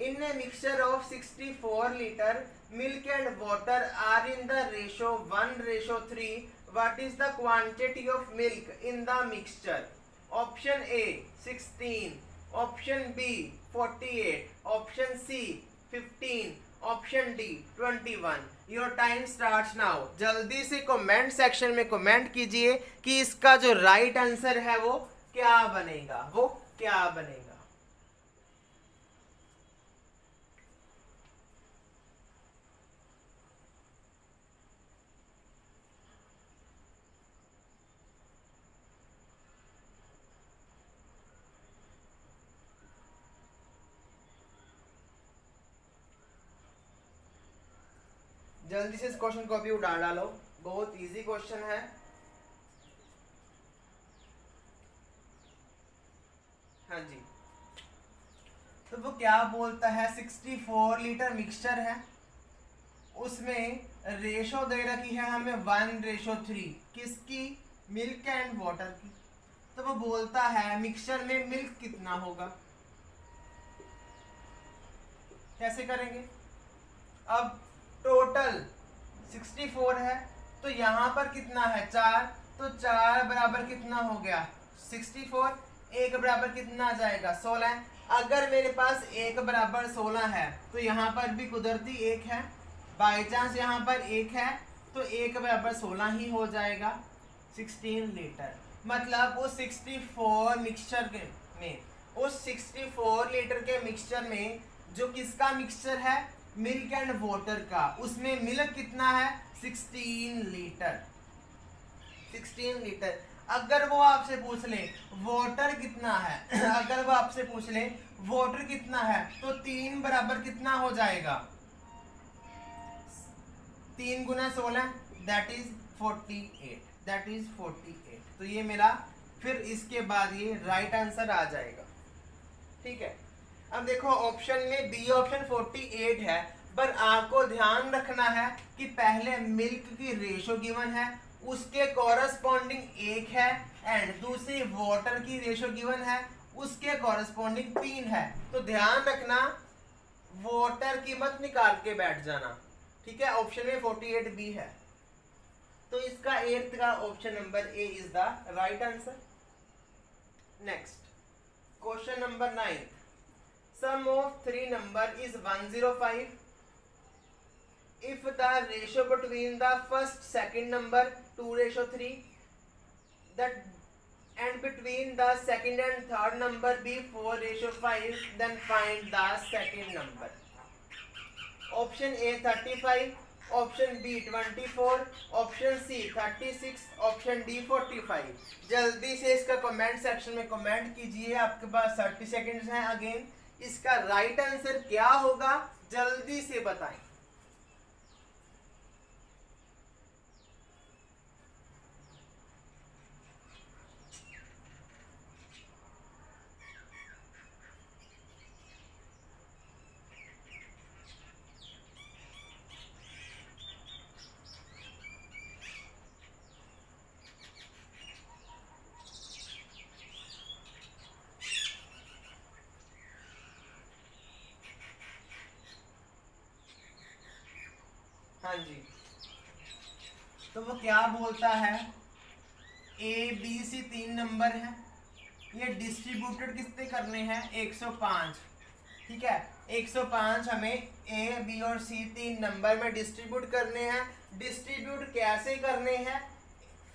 In a mixture of 64 liter, milk and water are in the ratio 1:3. What is the quantity of milk in the mixture? Option A 16, option B 48, option C 15, option D 21. Your time starts now. जल्दी से comment section में comment कीजिए कि इसका जो right answer है वो क्या बनेगा, वो क्या बनेगा. जल्दी से इस क्वेश्चन को अभी उड़ा डालो, बहुत इजी क्वेश्चन है. हाँ जी, तो वो क्या बोलता है, 64 लीटर मिक्सचर है, उसमें रेशो दे रखी है हमें 1:3. किसकी? मिल्क एंड वाटर की. तो वो बोलता है मिक्सचर में मिल्क कितना होगा. कैसे करेंगे? अब टोटल 64 है तो यहाँ पर कितना है 4, तो 4 बराबर कितना हो गया 64. 1 बराबर कितना आ जाएगा 16. अगर मेरे पास 1 बराबर 16 है तो यहाँ पर भी कुदरती 1 है. बाई चांस यहाँ पर 1 है तो 1 बराबर 16 ही हो जाएगा. 16 लीटर मतलब उस 64 मिक्सचर में, उस 64 लीटर के मिक्सचर में जो किसका मिक्सचर है, मिल्क एंड वाटर का, उसमें मिल्क कितना है 16 लीटर. 16 लीटर. अगर वो आपसे पूछ ले वाटर कितना है अगर वो आपसे पूछ ले वाटर कितना है तो 3 बराबर कितना हो जाएगा, 3 गुना 16 दैट इज 48, दैट इज 48. तो ये मेरा फिर इसके बाद ये राइट आंसर आ जाएगा. ठीक है. अब देखो ऑप्शन में बी ऑप्शन 48 है, पर आपको ध्यान रखना है कि पहले मिल्क की रेशो गिवन है, उसके कॉरस्पॉन्डिंग 1 है, एंड दूसरी वाटर की रेशो गिवन है, उसके कॉरस्पॉन्डिंग 3 है. तो ध्यान रखना वाटर की मत निकाल के बैठ जाना. ठीक है. ऑप्शन में 48 बी है, तो इसका 8th का option number A is the right answer. Next question number 9. Sum of 3 number is 105. If the ratio between the first second number 2:3, that and between the second and third number be 4:5, then find the second number. Option A 35, option B 24, option C 36, option D 45. जल्दी से इसका comment section में comment कीजिए. आपके पास 30 seconds हैं. Again इसका right answer क्या होगा जल्दी से बताएं. हाँ जी, तो वो क्या बोलता है, ए बी सी 3 नंबर है, ये डिस्ट्रीब्यूटेड कितने करने हैं 105. ठीक है. 105 हमें ए बी और सी 3 नंबर में डिस्ट्रीब्यूट करने हैं. डिस्ट्रीब्यूट कैसे करने हैं,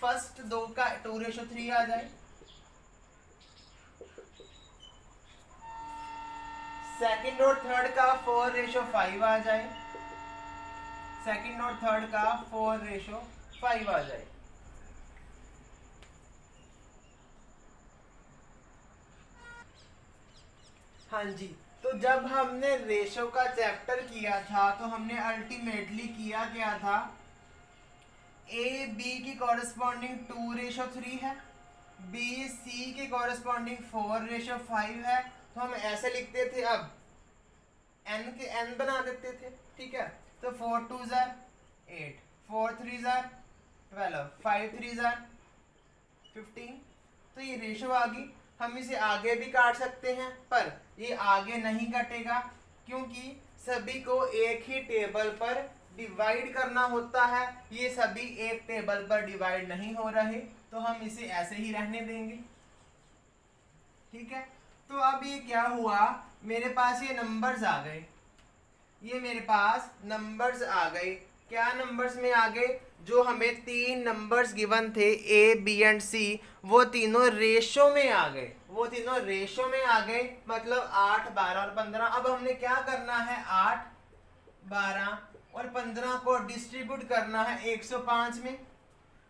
फर्स्ट 2 का 2:3 आ जाए, सेकंड और थर्ड का 4:5 आ जाए, सेकंड और थर्ड का 4:5 आ जाए. हाँ जी, तो जब हमने रेशो का चैप्टर किया था तो हमने अल्टीमेटली किया क्या था, ए बी की कॉरेस्पॉन्डिंग 2:3 है, बी सी की कॉरेस्पॉन्डिंग 4:5 है. तो हम ऐसे लिखते थे, अब एन के एन बना देते थे. ठीक है. तो 4 2 जार 8, 4 3 जार 12, 5 3 जार 15. तो ये रेशो आ गई. हम इसे आगे भी काट सकते हैं पर ये आगे नहीं कटेगा, क्योंकि सभी को एक ही टेबल पर डिवाइड करना होता है, ये सभी एक टेबल पर डिवाइड नहीं हो रहे, तो हम इसे ऐसे ही रहने देंगे। ठीक है, तो अब ये क्या हुआ, मेरे पास ये नंबर्स आ गए, ये मेरे पास नंबर्स आ गए। क्या नंबर्स में आ गए, जो हमें 3 नंबर्स गिवन थे ए बी एंड सी, वो तीनों रेशो में आ गए, वो तीनों रेशो में आ गए, मतलब 8, 12 और 15। अब हमने क्या करना है, 8, 12 और 15 को डिस्ट्रीब्यूट करना है 105 में,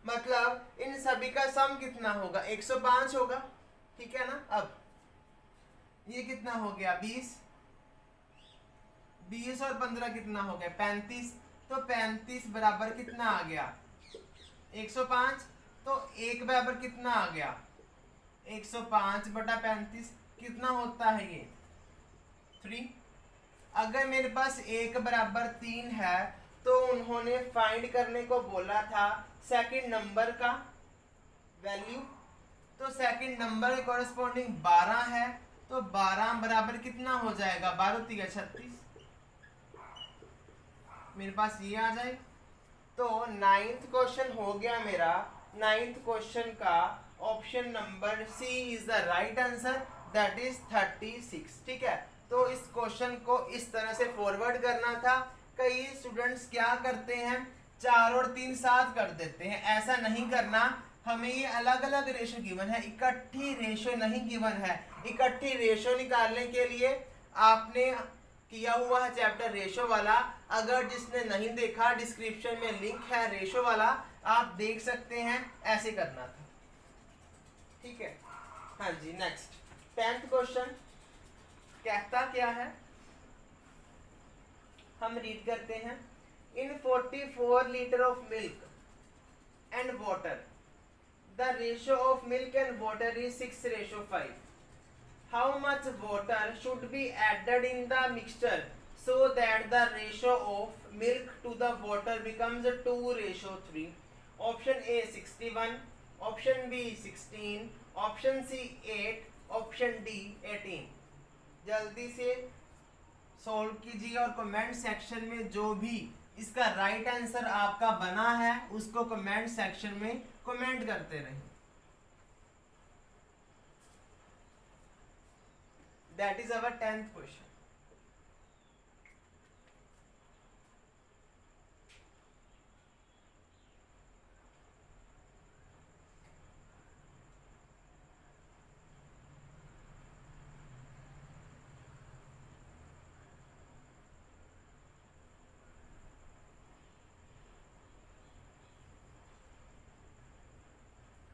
मतलब इन सभी का सम कितना होगा, 105 होगा। ठीक है ना। अब ये कितना हो गया, 20, 20 और 15 कितना हो गया, 35। तो 35 बराबर कितना आ गया, 105। तो 1 बराबर कितना आ गया, 105 बटा 35 कितना होता है ये, 3। अगर मेरे पास 1 बराबर 3 है तो उन्होंने फाइंड करने को बोला था सेकंड नंबर का वैल्यू, तो सेकंड नंबर के कॉरेस्पॉन्डिंग 12 है, तो 12 बराबर कितना हो जाएगा, 12 3 36, मेरे पास ये आ जाए। तो 9th क्वेश्चन हो गया मेरा, 9th क्वेश्चन का option number C is the right answer, that is 36। ठीक है, तो इस क्वेश्चन को इस तरह से फॉरवर्ड करना था। कई स्टूडेंट्स क्या करते हैं, 4 और 3 साथ कर देते हैं, ऐसा नहीं करना। हमें ये अलग अलग रेशो गिवन है, इकट्ठी रेशो नहीं गिवन है। इकट्ठी रेशो निकालने के लिए आपने किया हुआ है चैप्टर रेशो वाला, अगर जिसने नहीं देखा डिस्क्रिप्शन में लिंक है रेशो वाला, आप देख सकते हैं, ऐसे करना था। ठीक है, हाँ जी। नेक्स्ट 10th क्वेश्चन कहता क्या है, हम रीड करते हैं। इन 44 litre of milk and water the ratio of milk and water is 6:5। How much water should be added in the mixture so that the ratio of milk to the water becomes 2:3? Option A 61, option B 16, option C 8, option D 18। जल्दी से solve कीजिए और comment section में जो भी इसका right answer आपका बना है उसको कमेंट सेक्शन में कमेंट करते रहें। That is our 10th question.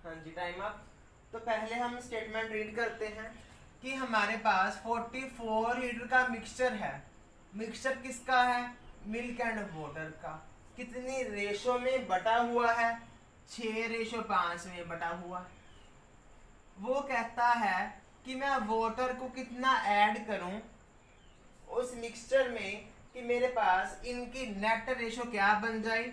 हाँ जी, टाइम अप। तो पहले हम स्टेटमेंट रीड करते हैं कि हमारे पास 44 लीटर का मिक्सचर है। मिक्सचर किसका है, मिल्क एंड वाटर का। कितनी रेशो में बटा हुआ है, 6:5 में बटा हुआ है। वो कहता है कि मैं वाटर को कितना ऐड करूं उस मिक्सचर में कि मेरे पास इनकी नेट रेशो क्या बन जाए,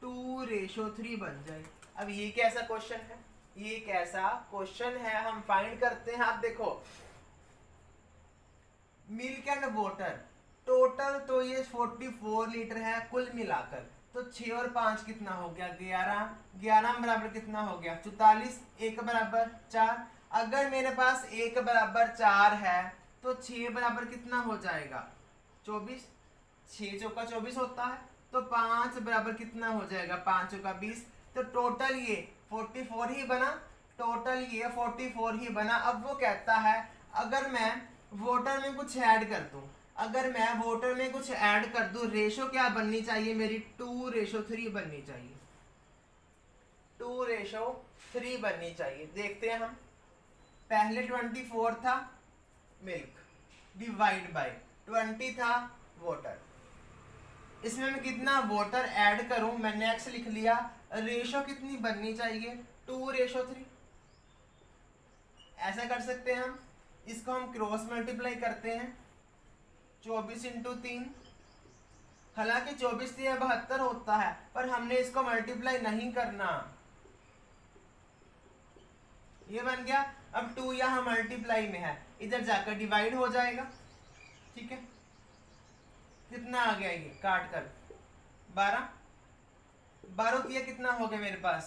2:3 बन जाए। अब ये कैसा क्वेश्चन है, ये कैसा क्वेश्चन है, हम फाइंड करते हैं। आप देखो, मिल्क एंड वाटर टोटल तो ये 44 लीटर है कुल मिलाकर, तो 6 और 5 कितना हो गया, 11। 11 बराबर कितना हो गया, 44। 1 बराबर 4। अगर मेरे पास 1 बराबर 4 है तो 6 बराबर कितना हो जाएगा, 24। 6 चौका 24 होता है, तो 5 बराबर कितना हो जाएगा, 5 चौका 20। तो टोटल ये 44 ही बना, टोटल ये 44 ही बना। अब वो कहता है अगर मैं वाटर में कुछ ऐड कर दूं, अगर मैं वाटर में कुछ ऐड कर दूं, रेशो क्या बननी चाहिए मेरी, 2:3 बननी चाहिए, 2:3 बननी चाहिए। देखते हैं हम, पहले 24 था मिल्क डिवाइड बाय 20 था वाटर, इसमें मैं कितना वाटर ऐड करूं, मैंने एक्स लिख लिया। रेशो कितनी बननी चाहिए, 2:3। ऐसा कर सकते हैं हम, इसको हम क्रॉस मल्टीप्लाई करते हैं, 24 × 3। हालांकि 24 3 72 होता है, पर हमने इसको मल्टीप्लाई नहीं करना, ये बन गया। अब 2 यहाँ मल्टीप्लाई में है, इधर जाकर डिवाइड हो जाएगा। ठीक है, कितना आ गया ये काट कर 12 12 ये कितना हो गया मेरे पास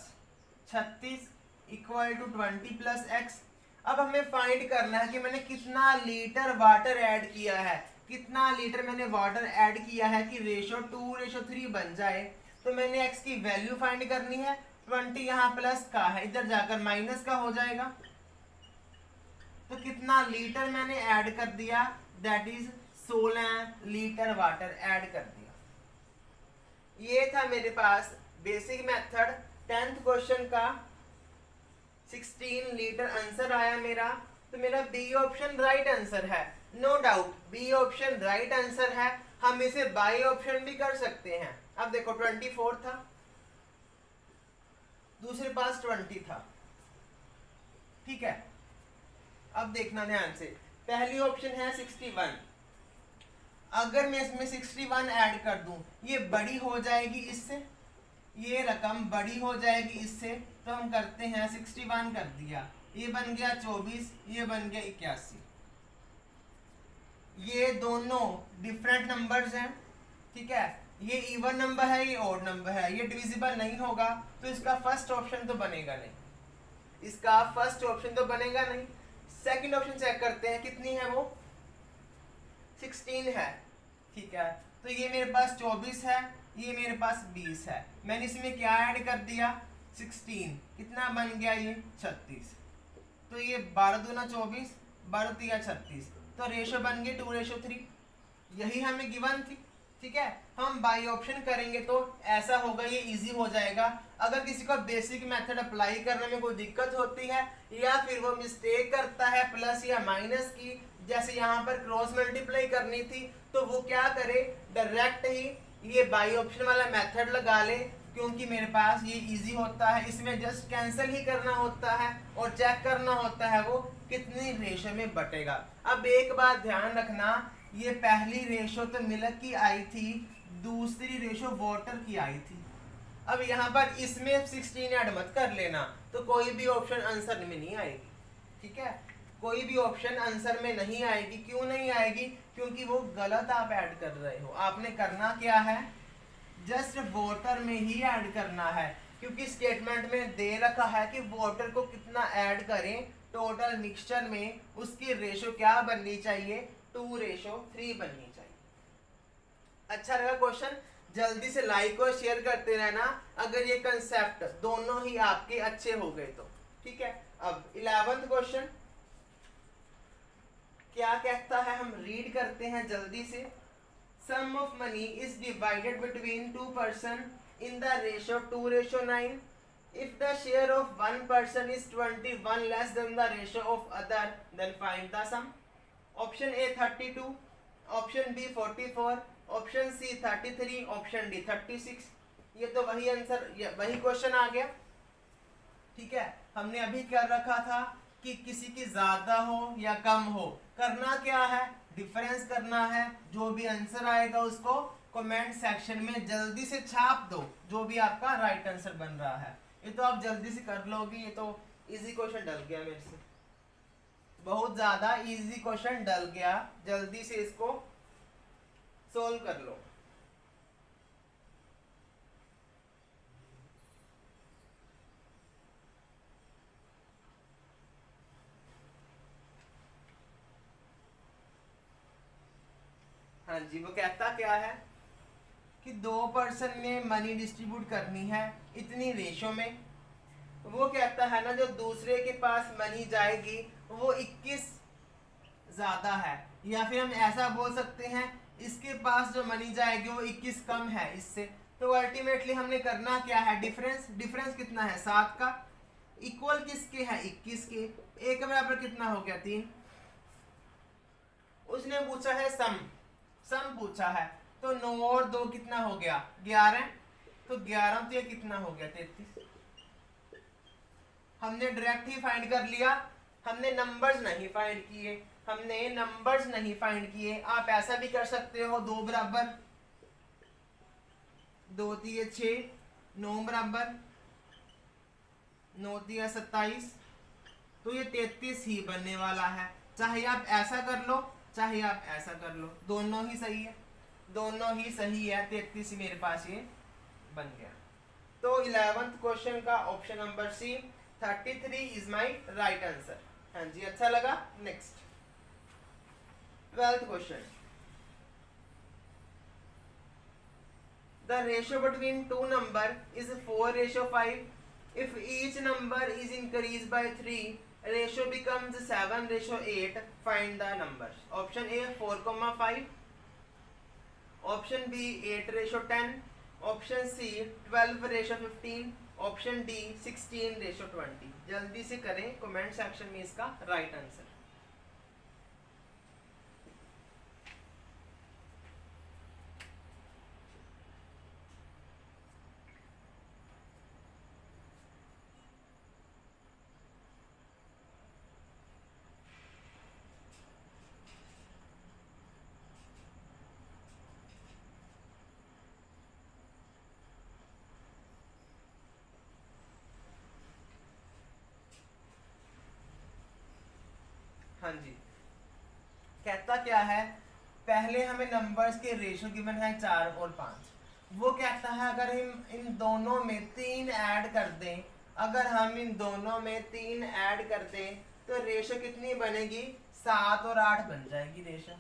36 इक्वल टू 20 प्लस एक्स। अब हमें फाइंड करना है कि मैंने कितना लीटर वाटर ऐड किया है, कितना लीटर मैंने वाटर ऐड किया है कि रेशो 2:3 बन जाए। तो मैंने एक्स की वैल्यू फाइंड करनी है। 20 यहाँ प्लस का है, इधर जाकर माइनस का हो जाएगा। तो कितना लीटर मैंने ऐड कर दिया, that is 16 litre water add कर दिया। ये था मेरे पास बेसिक मेथड 10th क्वेश्चन का 16 लीटर आंसर आया मेरा। तो मेरा बी ऑप्शन राइट आंसर है, no doubt B option right answer है। हम इसे बाई ऑप्शन भी कर सकते हैं। अब देखो 24 था, दूसरे पास 20 था, ठीक है। अब देखना ध्यान से, पहली ऑप्शन है 61। अगर मैं इसमें 61 ऐड कर दूं, ये बड़ी हो जाएगी इससे, ये रकम बड़ी हो जाएगी इससे। तो हम करते हैं 61 कर दिया, ये बन गया 24, ये बन गया 81। ये दोनों डिफरेंट नंबर्स हैं, ठीक है। ये इवन नंबर है, ये ऑड नंबर है, ये डिविजिबल नहीं होगा। तो इसका फर्स्ट ऑप्शन तो बनेगा नहीं, इसका फर्स्ट ऑप्शन तो बनेगा नहीं। सेकंड ऑप्शन चेक करते हैं, कितनी है वो 16 है, ठीक है। तो ये मेरे पास 24 है, ये मेरे पास 20 है। मैंने इसमें क्या ऐड कर दिया 16, कितना बन गया ये 36। तो ये 12 दूना 24, 12 तिया 36। तो रेशो बन गई 2:3, यही हमें गिवन थी, ठीक है। हम बाई ऑप्शन करेंगे तो ऐसा होगा, ये इजी हो जाएगा। अगर किसी को बेसिक मेथड अप्लाई करने में कोई दिक्कत होती है या फिर वो मिस्टेक करता है प्लस या माइनस की, जैसे यहाँ पर क्रॉस मल्टीप्लाई करनी थी, तो वो क्या करे डायरेक्ट ही ये बाई ऑप्शन वाला मेथड लगा ले, क्योंकि मेरे पास ये इजी होता है। इसमें जस्ट कैंसिल ही करना होता है और चेक करना होता है वो कितनी रेशो में बटेगा। अब एक बात ध्यान रखना, ये पहली रेशो तो मिल्क की आई थी, दूसरी रेशो वाटर की आई थी। अब यहाँ पर इसमें 16 ऐड मत कर लेना, तो कोई भी ऑप्शन आंसर में नहीं आएगी, ठीक है। कोई भी ऑप्शन आंसर में नहीं आएगी। क्यों नहीं आएगी? क्योंकि वो गलत आप ऐड कर रहे हो। आपने करना क्या है, जस्ट वाटर में ही ऐड करना है, क्योंकि स्टेटमेंट में दे रखा है कि वाटर को कितना ऐड करें टोटल मिक्सचर में, उसकी रेशो क्या बननी चाहिए 2:3 बननी चाहिए। अच्छा लगा क्वेश्चन? जल्दी से लाइक और शेयर करते रहना अगर ये कंसेप्ट दोनों ही आपके अच्छे हो गए तो, ठीक है। अब 11th क्वेश्चन क्या कहता है, हम रीड करते हैं जल्दी से। Sum of money is divided between 2 person in the ratio 2:9 if the share of one person is 21 less than the ratio of other, then find the sum. Option A 32, option B 44, option C 33, option D 36। ये तो वही answer, वही question आ गया, ठीक है। हमने अभी कर रखा था कि किसी की ज्यादा हो या कम हो, करना क्या है, डिफरेंस करना है। जो भी आंसर आएगा उसको कमेंट सेक्शन में जल्दी से छाप दो, जो भी आपका राइट आंसर बन रहा है। ये तो आप जल्दी से कर लोगे, ये तो इजी क्वेश्चन डल गया मेरे से, बहुत ज्यादा इजी क्वेश्चन डल गया। जल्दी से इसको सोल्व कर लो। हाँ जी, वो कहता क्या है कि 2 पर्सन ने मनी डिस्ट्रीब्यूट करनी है इतनी रेशो में। वो कहता है ना, जो दूसरे के पास मनी जाएगी वो 21 ज्यादा है, या फिर हम ऐसा बोल सकते हैं इसके पास जो मनी जाएगी वो 21 कम है इससे। तो अल्टीमेटली हमने करना क्या है, डिफरेंस। डिफरेंस कितना है 7 का, इक्वल किसके है 21 के, एक बराबर कितना हो गया 3। उसने पूछा है सम, सम पूछा है, तो 9 और 2 कितना हो गया 11, तो 11 तो ये कितना हो गया 33। हमने डायरेक्ट ही फाइंड कर लिया, हमने नंबर्स नहीं फाइंड किए, हमने नंबर्स नहीं फाइंड किए। आप ऐसा भी कर सकते हो, 2 बराबर 2 तिये 6, 9 बराबर 9 तिया 27, तो ये 33 ही बनने वाला है। चाहे आप ऐसा कर लो चाहे आप ऐसा कर लो, दोनों ही सही है। दोनों ही सही है, 33 मेरे पास ये बन गया। तो 11th क्वेश्चन का option number C 33 is my right answer. हाँ जी, अच्छा लगा। Next 12th question, the ratio between two number is 4:5। If each number is increase by 3, ratio becomes 7:8। Find the numbers. Option A 4,5, option B 8:10, option C 12:15, option D 16:20। जल्दी से करें comment section में इसका right answer. हाँ जी, कहता क्या है, पहले हमें नंबर्स के रेशियो गिवन है 4 और 5। वो कहता है अगर हम इन दोनों में 3 ऐड कर दें, अगर हम इन दोनों में 3 ऐड कर दें तो रेशियो कितनी बनेगी, 7 और 8 बन जाएगी रेशियो।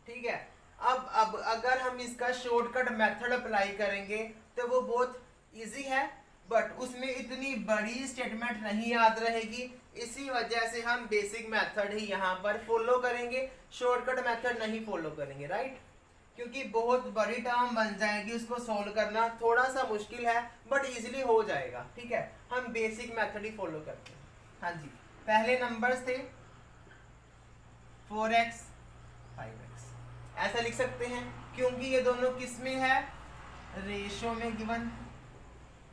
ठीक है, अब अगर हम इसका शॉर्टकट मेथड अप्लाई करेंगे तो वो बहुत इजी है, बट उसमें इतनी बड़ी स्टेटमेंट नहीं याद रहेगी। इसी वजह से हम बेसिक मेथड ही यहाँ पर फॉलो करेंगे, शॉर्टकट मेथड नहीं फॉलो करेंगे, राइट। क्योंकि बहुत बड़ी टर्म बन जाएगी, उसको सोल्व करना थोड़ा सा मुश्किल है, बट इजीली हो जाएगा। ठीक है, हम बेसिक मेथड ही फॉलो करते हैं। हाँ जी, पहले नंबर्स थे 4x 5x, ऐसा लिख सकते हैं क्योंकि ये दोनों किस में है, रेशो में गिवन,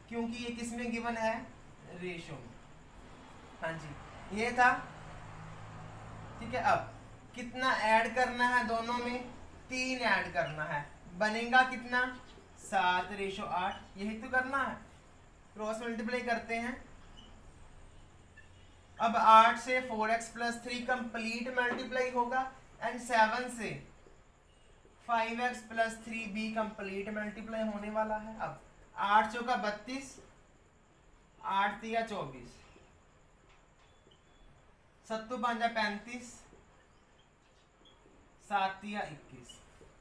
क्योंकि ये किस में गिवन है, रेशो में। हाँ जी, ये था। ठीक है, अब कितना ऐड करना है दोनों में, 3 ऐड करना है, बनेगा कितना, 7:8। यही तो करना है, क्रॉस मल्टीप्लाई करते हैं। अब 8 से 4x+3 कंप्लीट मल्टीप्लाई होगा, एंड 7 से 5x+3 भी कंप्लीट मल्टीप्लाई होने वाला है। अब 8 चौका 32, 8 तिया 24, 7 5 35, 7 तिया 21,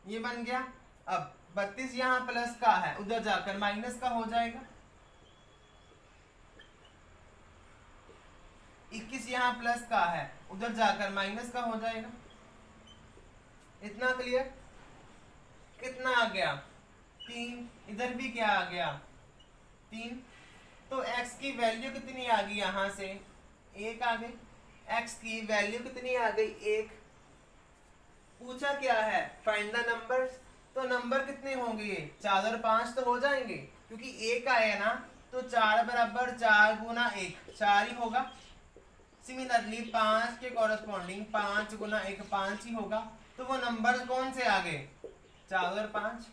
ये बन गया। अब 32 यहाँ प्लस का है, उधर जाकर माइनस का हो जाएगा। 21 यहाँ प्लस का है, उधर जाकर माइनस का हो जाएगा। इतना क्लियर। कितना आ गया, 3, इधर भी क्या आ गया, 3। तो x की वैल्यू कितनी आ गई, यहां से 1 आ गई। x की वैल्यू कितनी आ गई, 1। पूछा क्या है, फाइंड द नंबर्स। तो नंबर कितने होंगे, 4 और 5 तो हो जाएंगे, क्योंकि 1 आया ना, तो 4 बराबर 4 गुना 1 4 ही होगा। सिमिलरली 5 के कॉरेस्पॉन्डिंग 5 गुना 1 5 ही होगा। तो वो नंबर कौन से आ गए, 4 और 5।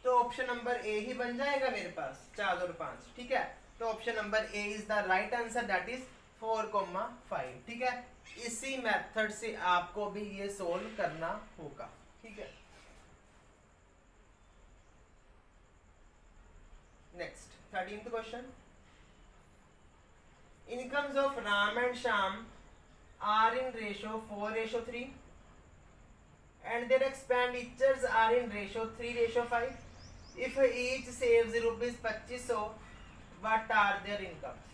तो ऑप्शन नंबर ए ही बन जाएगा मेरे पास, 4 और 5। ठीक है, तो option number A is the right answer, that is 4,5। ठीक है, इसी मेथड से आपको भी ये सोल्व करना होगा। ठीक है, next 13th question, incomes of Ram and Shyam are in ratio 4:3 and their expenditures are in ratio 3:5. If each saves rupees 2500, what are their incomes?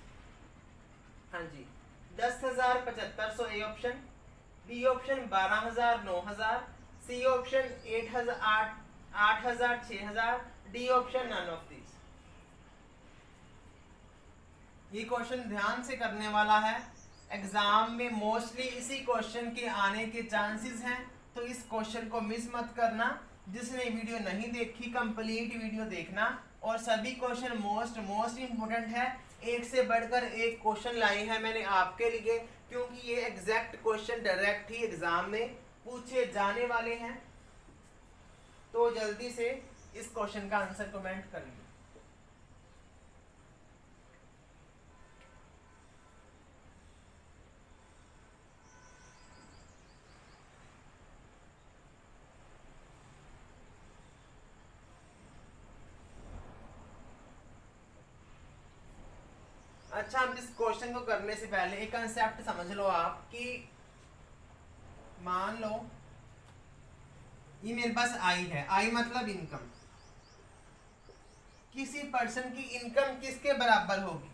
हाँ जी, 10,000 7500 A option, B option 12,000 9,000, C option 8,000 6,000, D option none of this. ये question ध्यान से करने वाला है, exam में mostly इसी क्वेश्चन के आने के चांसेस हैं, तो इस क्वेश्चन को मिस मत करना। जिसने वीडियो नहीं देखी कंप्लीट वीडियो देखना, और सभी क्वेश्चन मोस्ट इंपोर्टेंट है। एक से बढ़कर एक क्वेश्चन लाए हैं मैंने आपके लिए, क्योंकि ये एग्जैक्ट क्वेश्चन डायरेक्ट ही एग्जाम में पूछे जाने वाले हैं। तो जल्दी से इस क्वेश्चन का आंसर कमेंट करिए। अच्छा, हम इस क्वेश्चन को करने से पहले एक कंसेप्ट समझ लो आप कि मान लो ये मेरे पास आई है, आई मतलब इनकम। किसी पर्सन की इनकम किसके बराबर होगी?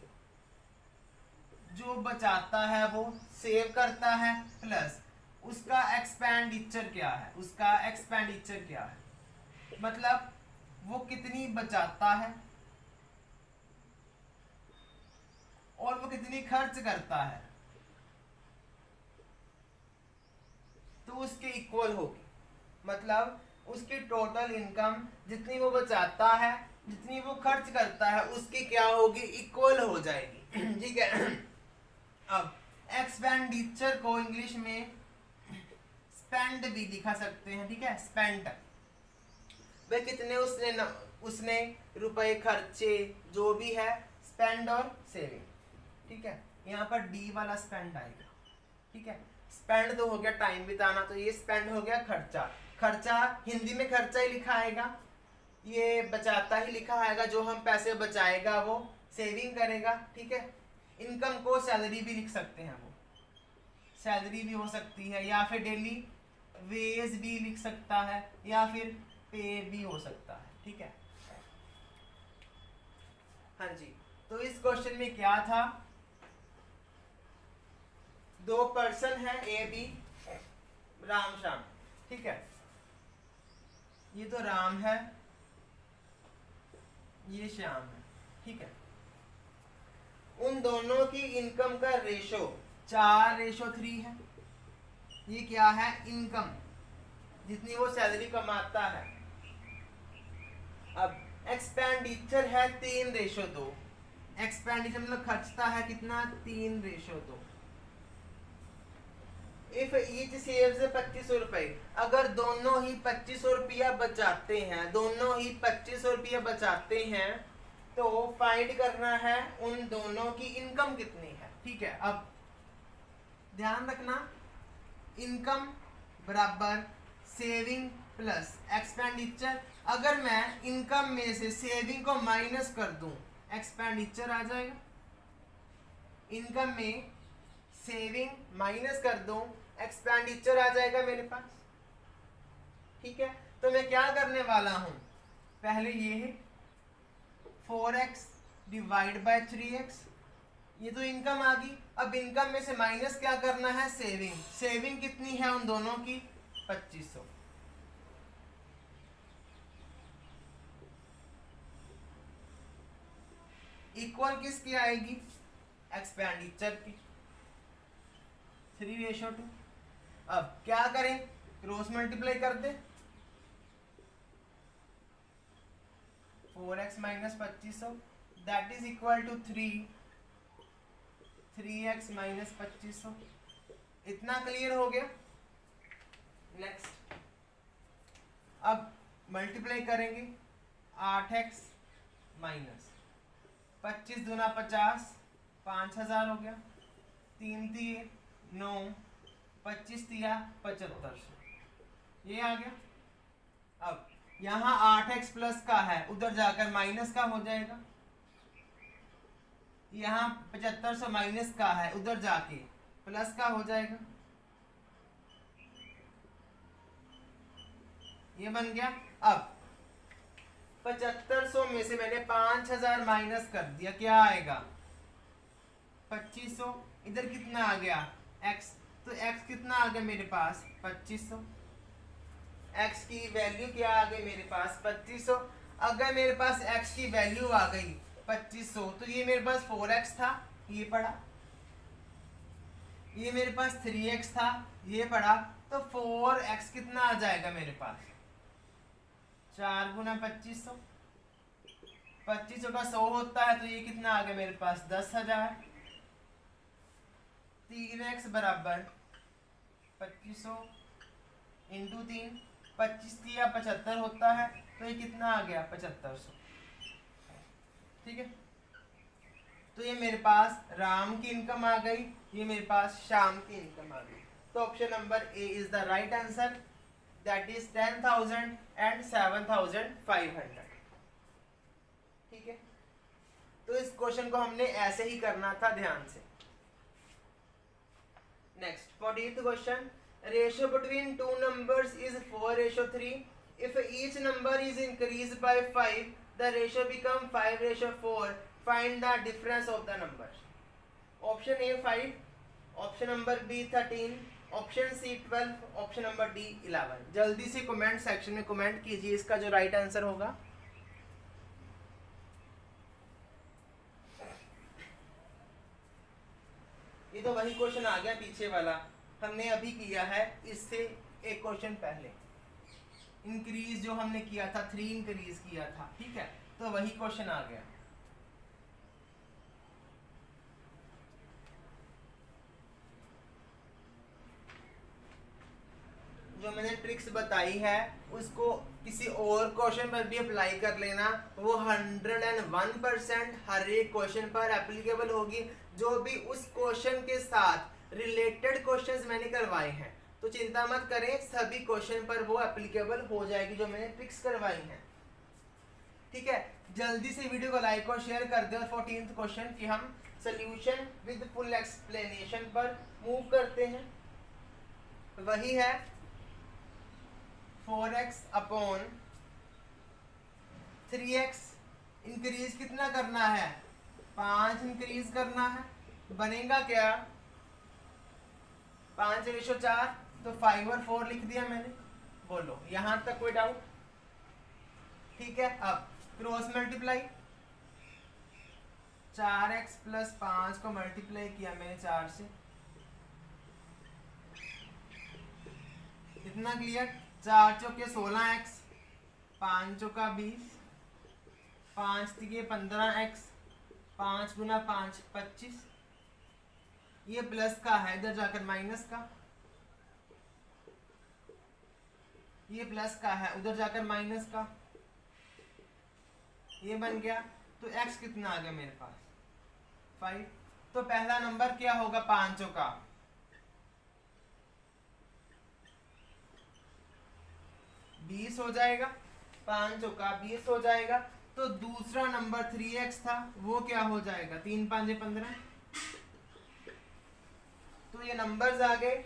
जो बचाता है वो सेव करता है, प्लस उसका एक्सपेंडिचर क्या है, उसका एक्सपेंडिचर क्या है, मतलब वो कितनी बचाता है और वो कितनी खर्च करता है, तो उसके इक्वल होगी। मतलब उसकी टोटल इनकम जितनी वो बचाता है, जितनी वो खर्च करता है, उसकी क्या होगी? इक्वल हो जाएगी। ठीक है। अब एक्सपेंडिचर को इंग्लिश में स्पेंड भी लिखा सकते हैं। ठीक है, स्पेंड, वे कितने उसने रुपए खर्चे, जो भी है, स्पेंड और सेविंग। ठीक है, यहाँ पर डी वाला स्पेंड आएगा। ठीक है, स्पेंड तो हो गया टाइम बिताना, तो ये स्पेंड हो गया खर्चा। खर्चा हिंदी में खर्चा ही लिखा आएगा, ये बचाता ही लिखा आएगा। जो हम पैसे बचाएगा वो सेविंग करेगा। ठीक है, इनकम को सैलरी भी लिख सकते हैं, वो सैलरी भी हो सकती है, या फिर डेली वेज भी लिख सकता है, या फिर पे भी हो सकता है। ठीक है, हाँ जी। तो इस क्वेश्चन में क्या था? दो पर्सन है ए बी, राम श्याम। ठीक है, ये तो राम है, ये श्याम है। ठीक है, उन दोनों की इनकम का रेशो 4:3 है। ये क्या है? इनकम, जितनी वो सैलरी कमाता है। अब एक्सपेंडिचर है 3:2। एक्सपेंडिचर मतलब खर्चता है कितना? 3:2। इफ ईच सेव्स 2500 रुपए, अगर दोनों ही 2500 रुपया बचाते हैं, दोनों ही 2500 रुपया बचाते हैं, तो फाइंड करना है उन दोनों की इनकम कितनी है। ठीक है, अब ध्यान रखना, इनकम बराबर सेविंग प्लस एक्सपेंडिचर। अगर मैं इनकम में से सेविंग को माइनस कर दूं, एक्सपेंडिचर आ जाएगा। इनकम में सेविंग माइनस कर दूं, एक्सपेंडिचर आ जाएगा मेरे पास। ठीक है, तो मैं क्या करने वाला हूं? पहले ये है 4x डिवाइड बाय 3x, ये तो इनकम आ गई। अब इनकम में से माइनस क्या करना है? सेविंग। सेविंग कितनी है उन दोनों की? 2500। इक्वल किसकी आएगी? एक्सपेंडिचर की, 3:2। अब क्या करें? क्रॉस मल्टीप्लाई कर दे। 4x minus 2500 that is equal to 3x minus 2500। इतना क्लियर हो गया? नेक्स्ट, अब मल्टीप्लाई करेंगे। 8x माइनस 25 दूना 50, 5000 हो गया। 3 दिए 9, 25 दिया 7500, ये आ गया। अब यहाँ 8x प्लस का है, उधर जाकर माइनस का हो जाएगा। यहाँ 7500 माइनस का है, उधर जाके प्लस का हो जाएगा। ये बन गया। अब 7500 में से मैंने 5000 माइनस कर दिया, क्या आएगा? 2500। इधर कितना आ गया? x, तो x कितना आ गया मेरे पास? 2500। x की वैल्यू क्या आ गई मेरे पास? 2500। अगर मेरे पास x की वैल्यू आ गई 2500, तो ये मेरे पास 4x था, ये पड़ा। ये मेरे पास 3x था, ये पड़ा। तो 4x कितना आ जाएगा मेरे पास? 4 गुना 2500। 2500 का 100 होता है, तो ये कितना आ गया मेरे पास? 10,000। 3x बराबर 2500 इंटू 3, 25 या 75 होता है, तो ये कितना आ गया? 7500। ठीक है, तो ये मेरे पास राम की इनकम आ गई, ये मेरे पास श्याम की इनकम आ गई। तो option number A is the right answer, that is 10,000 and 7,500। ठीक है, तो इस क्वेश्चन को हमने ऐसे ही करना था ध्यान से। Next 40th question, ratio between two numbers is 4:3। If each number is increase by 5 the ratio become 5:4। Find the difference of the numbers. Option A 5, option number B 13, option C 12, option number D 11। जल्दी से comment section में comment कीजिए इसका जो right answer होगा। ये तो वही क्वेश्चन आ गया पीछे वाला, हमने अभी किया है इससे एक क्वेश्चन पहले। इंक्रीज जो हमने किया था 3 इंक्रीज किया था, ठीक है, तो वही क्वेश्चन आ गया। जो मैंने ट्रिक्स बताई है उसको किसी और क्वेश्चन पर भी अप्लाई कर लेना, वो 101% हर एक क्वेश्चन पर एप्लीकेबल होगी। जो भी उस क्वेश्चन के साथ रिलेटेड क्वेश्चंस मैंने करवाए हैं, तो चिंता मत करें, सभी क्वेश्चन पर वो एप्लीकेबल हो जाएगी जो मैंने ट्रिक्स करवाई हैं। ठीक है, जल्दी से वीडियो को लाइक और शेयर कर दे। और 14th क्वेश्चन की हम सोल्यूशन विद फुल एक्सप्लेनेशन पर मूव करते हैं। वही है 4x अपॉन 3x। इंक्रीज कितना करना है? 5 इंक्रीज करना है। बनेगा क्या? 5:4, तो 5 और 4 लिख दिया मैंने। बोलो यहां तक कोई डाउट? ठीक है, अब क्रॉस मल्टीप्लाई, 4x प्लस 5 को मल्टीप्लाई किया मैंने 4 से। इतना क्लियर? 4 चौके 16x, 5 चौका 20, 5 तिगे 15x, 5 गुना 5 25। ये प्लस का है, इधर जाकर माइनस का। ये प्लस का है, उधर जाकर माइनस का। ये बन गया। तो x कितना आ गया मेरे पास? 5। तो पहला नंबर क्या होगा? 5 चौका 20 हो जाएगा। 5 चौका 20 हो जाएगा। तो दूसरा नंबर 3x था, वो क्या हो जाएगा? 3 5 15। तो ये नंबर्स आ गए।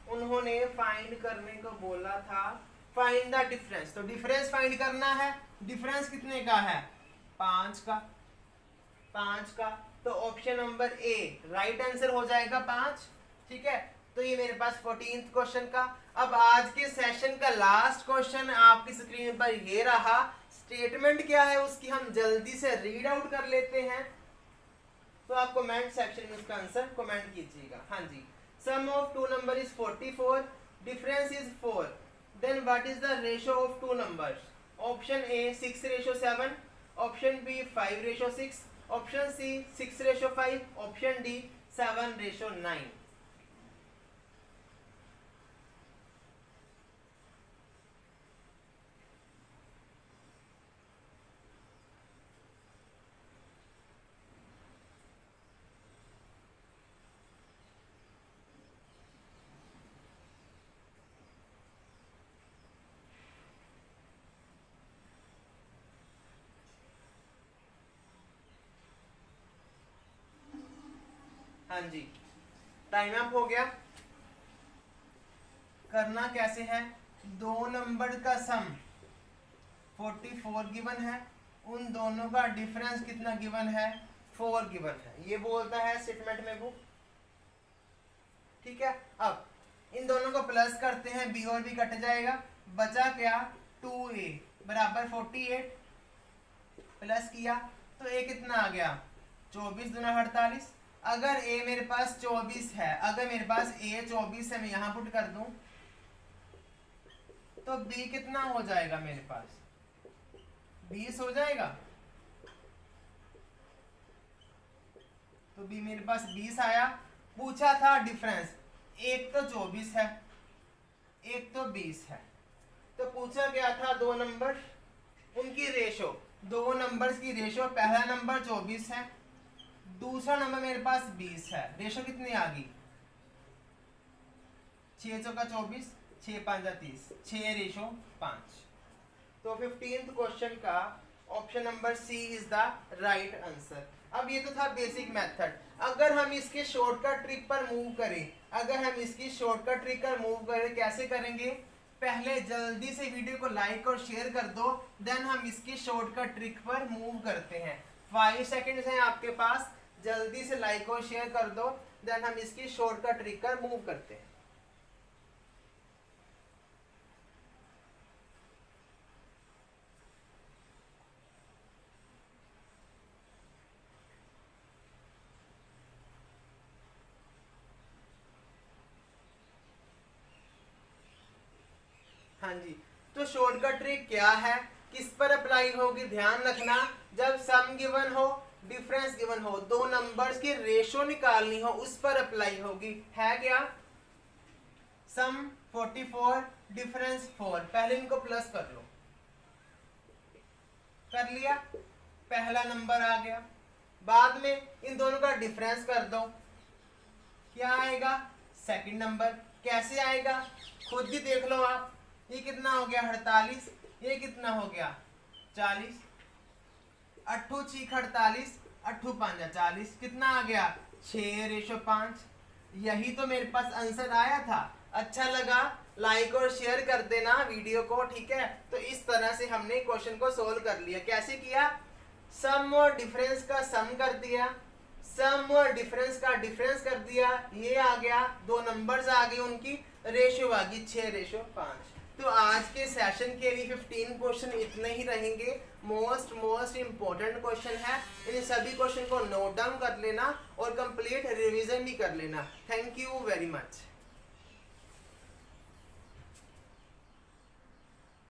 उन्होंने फाइंड करने को बोला था, फाइंड द डिफरेंस। तो डिफरेंस फाइंड करना है। डिफरेंस कितने का है? 5 का। 5 का, तो option number A right answer हो जाएगा 5। ठीक है, तो ये मेरे पास 14th क्वेश्चन का। अब आज के सेशन का लास्ट क्वेश्चन आपकी स्क्रीन पर ये रहा। स्टेटमेंट क्या है उसकी हम जल्दी से रीड आउट कर लेते हैं। तो आप कमेंट सेक्शन में उसका आंसर कमेंट कीजिएगा। हाँ जी, sum of two number is 44, difference is 4, then what is the ratio of two numbers? Option A 6:7, option B 5:6, option C 6:5, option D 7:9। हाँ जी, टाइम अप हो गया। करना कैसे है? दो नंबर का सम 44 गिवन है, उन दोनों का डिफरेंस कितना गिवन है? 4 गिवन है। ये बोलता है स्टेटमेंट में वो। ठीक है, अब इन दोनों को प्लस करते हैं, बी और बी कट जाएगा, बचा क्या? 2a बराबर 48। प्लस किया तो a कितना आ गया? 24 दूना 48। अगर a मेरे पास 24 है, अगर मेरे पास a 24 है, मैं यहां पुट कर दूं, तो b कितना हो जाएगा मेरे पास? 20 हो जाएगा। तो b मेरे पास 20 आया। पूछा था डिफरेंस, एक तो 24 है, एक तो 20 है। तो पूछा गया था दो नंबर, उनकी रेशो, दो नंबर्स की रेशो। पहला नंबर 24 है, दूसरा नंबर मेरे पास 20 है। रेशो कितनी आ गई? 6 चौका 24, 6 5 30, 6:5। तो 15th क्वेश्चन का option number C is the right answer. अब ये तो था बेसिक मेथड। अगर हम इसके शॉर्टकट ट्रिक पर मूव करें, अगर हम इसकी शॉर्टकट ट्रिक पर मूव करें, कैसे करेंगे? पहले जल्दी से वीडियो को लाइक और शेयर कर दो, देन हम इसकी शॉर्टकट ट्रिक पर मूव करते हैं। 5 सेकंड्स हैं आपके पास, जल्दी से लाइक और शेयर कर दो, देन हम इसकी शॉर्टकट ट्रिक पर मूव करते हैं। हाँ जी, तो शॉर्टकट ट्रिक क्या है, किस पर अप्लाई होगी? ध्यान रखना, जब सम गिवन हो, डिफरेंस गिवन हो, दो नंबर्स की रेशो निकालनी हो, उस पर अप्लाई होगी। है क्या? सम 44, डिफरेंस 4। पहले इनको प्लस कर लो, कर लिया, पहला नंबर आ गया। बाद में इन दोनों का डिफरेंस कर दो, क्या आएगा? Second number. कैसे आएगा? खुद ही देख लो आप। ये कितना हो गया? 48। ये कितना हो गया? 40। 8 6 48, 8 5 40। कितना आ गया? 6:5। यही तो मेरे पास आंसर आया था। अच्छा लगा लाइक और शेयर कर देना वीडियो को, ठीक है? तो इस तरह से हमने क्वेश्चन को सोल्व कर लिया। कैसे किया? सम और डिफरेंस का सम कर दिया, सम और डिफरेंस का डिफरेंस कर दिया, ये आ गया, दो नंबर्स आ गए, उनकी रेशियो आ गई 6:5। तो आज के सेशन के लिए 15 क्वेश्चन इतने ही रहेंगे। मोस्ट इंपॉर्टेंट क्वेश्चन है, इन सभी क्वेश्चन को नोट डाउन कर लेना और कंप्लीट रिवीजन भी कर लेना। Thank you very much.